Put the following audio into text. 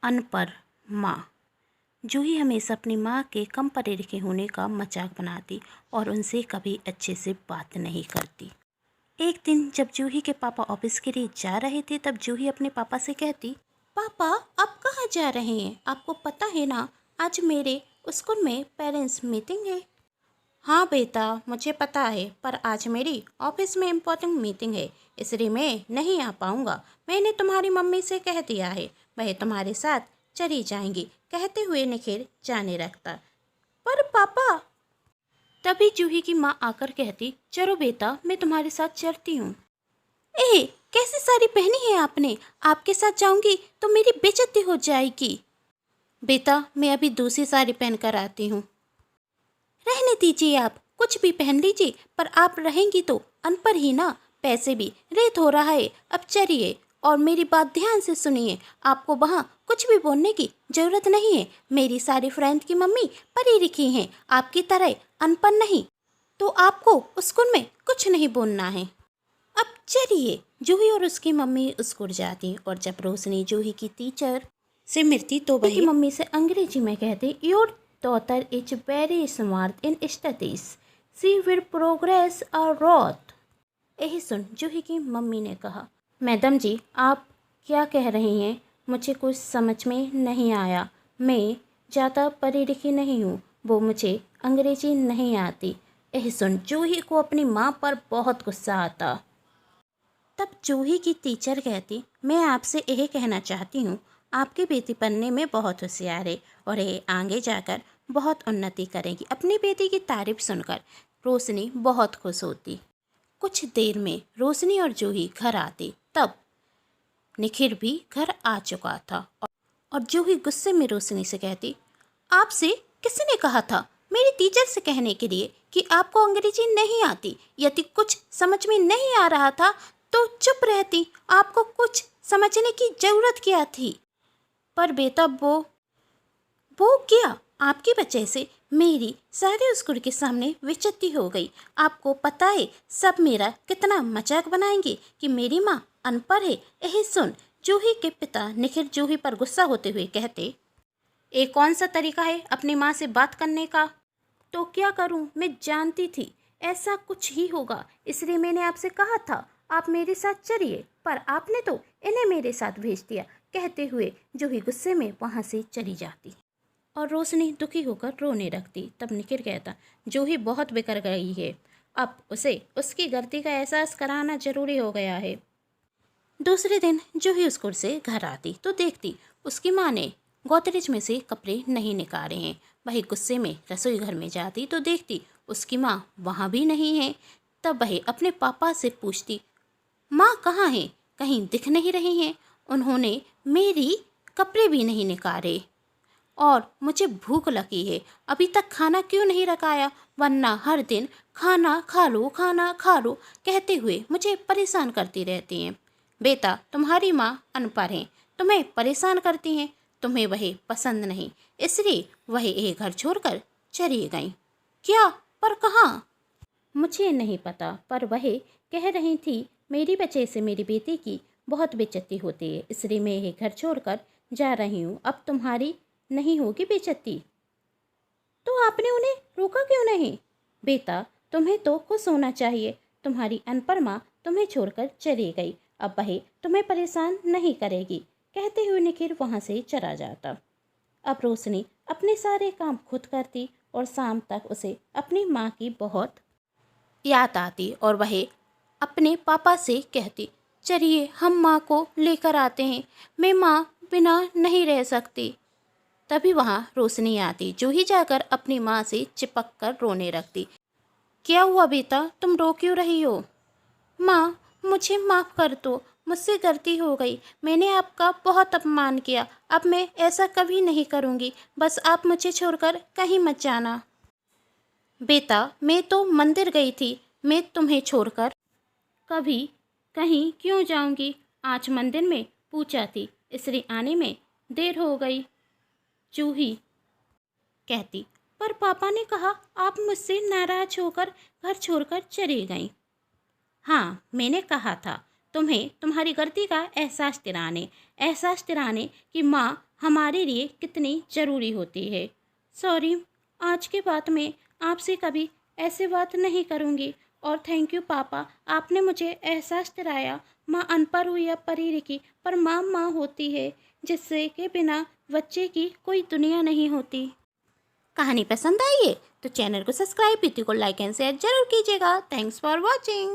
अनपढ़ माँ। जूही हमेशा अपनी माँ के कम पढ़े लिखे होने का मजाक बनाती और उनसे कभी अच्छे से बात नहीं करती। एक दिन जब जूही के पापा ऑफिस के लिए जा रहे थे तब जूही अपने पापा से कहती, पापा आप कहाँ जा रहे हैं? आपको पता है ना आज मेरे स्कूल में पेरेंट्स मीटिंग है। हाँ बेटा मुझे पता है, पर आज मेरी ऑफिस में इम्पोर्टेंट मीटिंग है इसलिए मैं नहीं आ पाऊँगा। मैंने तुम्हारी मम्मी से कह दिया है, वह तुम्हारे साथ चली जाएंगी। कहते हुए निखिल जाने लगता। पर पापा। तभी जूही की माँ आकर कहती, चलो बेटा मैं तुम्हारे साथ चलती हूँ। ए कैसी साड़ी पहनी है आपने? आपके साथ जाऊंगी तो मेरी बेइज्जती हो जाएगी। बेटा मैं अभी दूसरी साड़ी पहन कर आती हूँ। रहने दीजिए, आप कुछ भी पहन लीजिए, पर आप रहेंगी तो अनपढ़ ही ना। पैसे भी रेत हो रहा है। अब चलिए और मेरी बात ध्यान से सुनिए। आपको वहाँ कुछ भी बोलने की ज़रूरत नहीं है। मेरी सारी फ्रेंड की मम्मी पढ़ी लिखी हैं, आपकी तरह अनपढ़ नहीं। तो आपको स्कूल में कुछ नहीं बोलना है। अब चलिए। जूही और उसकी मम्मी स्कूल जाती और जब रोशनी जूही की टीचर से मिलती तो वही मम्मी से अंग्रेजी में कहती, your daughter is very smart in studies. She will progress a lot. यही सुन जूही की मम्मी ने कहा, मैडम जी आप क्या कह रही हैं? मुझे कुछ समझ में नहीं आया। मैं ज़्यादा पढ़ी लिखी नहीं हूँ, वो मुझे अंग्रेजी नहीं आती। यही सुन जूही को अपनी माँ पर बहुत गुस्सा आता। तब जूही की टीचर कहती, मैं आपसे यही कहना चाहती हूँ, आपकी बेटी पढ़ने में बहुत होशियार है और ये आगे जाकर बहुत उन्नति करेगी। अपनी बेटी की तारीफ सुनकर रोशनी बहुत खुश होती। कुछ देर में रोशनी और जूही घर आती। तब निखिल भी घर आ चुका था और जूही गुस्से में रोशनी से कहती, आपसे किसने कहा था मेरी टीचर से कहने के लिए कि आपको अंग्रेजी नहीं आती? यदि कुछ समझ में नहीं आ रहा था तो चुप रहती। आपको कुछ समझने की ज़रूरत क्या थी? पर बेटा वो क्या? आपकी वजह से मेरी सारे स्कूल के सामने बेइज्जती हो गई। आपको पता है सब मेरा कितना मजाक बनाएंगे कि मेरी माँ अनपढ़ है। यही सुन जूही के पिता निखिल जूही पर गुस्सा होते हुए कहते, ये कौन सा तरीका है अपनी माँ से बात करने का? तो क्या करूँ, मैं जानती थी ऐसा कुछ ही होगा, इसलिए मैंने आपसे कहा था आप मेरे साथ चलिए, पर आपने तो इन्हें मेरे साथ भेज दिया। कहते हुए जूही गुस्से में वहाँ से चली जाती और रोशनी दुखी होकर रोने लगती। तब निखिल कहता, जूही बहुत बिगड़ गई है, अब उसे उसकी गलती का एहसास कराना जरूरी हो गया है। दूसरे दिन जूही स्कूल से घर आती तो देखती उसकी माँ ने गोदरेज में से कपड़े नहीं निकाले हैं। वही गुस्से में रसोई घर में जाती तो देखती उसकी माँ वहाँ भी नहीं है। तब वह अपने पापा से पूछती, माँ कहाँ हैं? कहीं दिख नहीं रही हैं। उन्होंने मेरी कपड़े भी नहीं निकाले और मुझे भूख लगी है, अभी तक खाना क्यों नहीं रखाया? वरना हर दिन खाना खा लो खाना खा लो कहते हुए मुझे परेशान करती रहती हैं। बेटा तुम्हारी माँ अनपढ़ है, तुम्हें परेशान करती हैं। तुम्हें वह पसंद नहीं, इसलिए वह ये घर छोड़कर चली गई। क्या? पर कहाँ? मुझे नहीं पता, पर वह कह रही थी मेरी वजह से मेरी बेटी की बहुत बेइज्जती होती है, इसलिए मैं ये घर छोड़कर जा रही हूँ। अब तुम्हारी नहीं होगी बेइज्जती। तो आपने उन्हें रोका क्यों नहीं? बेटा तुम्हें तो खुश होना चाहिए, तुम्हारी अनपढ़ माँ तुम्हें छोड़कर चली गई, अब वह तुम्हें परेशान नहीं करेगी। कहते हुए निखिल वहाँ से चला जाता। अब रोशनी अपने सारे काम खुद करती और शाम तक उसे अपनी माँ की बहुत याद आती और वह अपने पापा से कहती, चलिए हम माँ को लेकर आते हैं, मैं माँ बिना नहीं रह सकती। तभी वहाँ रोशनी आती। जूही जाकर अपनी माँ से चिपक कर रोने लगती। क्या हुआ बेटा, तुम रो क्यों रही हो? माँ मुझे माफ़ कर दो, मुझसे गलती हो गई, मैंने आपका बहुत अपमान किया, अब मैं ऐसा कभी नहीं करूँगी, बस आप मुझे छोड़कर कहीं मत जाना। बेटा मैं तो मंदिर गई थी, मैं तुम्हें छोड़कर कभी कहीं क्यों जाऊँगी? आज मंदिर में पूजा थी इसलिए आने में देर हो गई। जूही कहती, पर पापा ने कहा आप मुझसे नाराज होकर घर छोड़कर चली गईं। हाँ मैंने कहा था तुम्हें तुम्हारी गलती का एहसास दिलाने कि माँ हमारे लिए कितनी ज़रूरी होती है। सॉरी, आज के बाद में आपसे कभी ऐसे बात नहीं करूँगी। और थैंक यू पापा, आपने मुझे एहसास दिलाया। माँ अनपढ़ हुई या पढ़ी लिखी, पर माँ माँ होती है, जिससे के बिना बच्चे की कोई दुनिया नहीं होती। कहानी पसंद आई है तो चैनल को सब्सक्राइब, वीडियो को लाइक एंड शेयर जरूर कीजिएगा। Thanks for watching.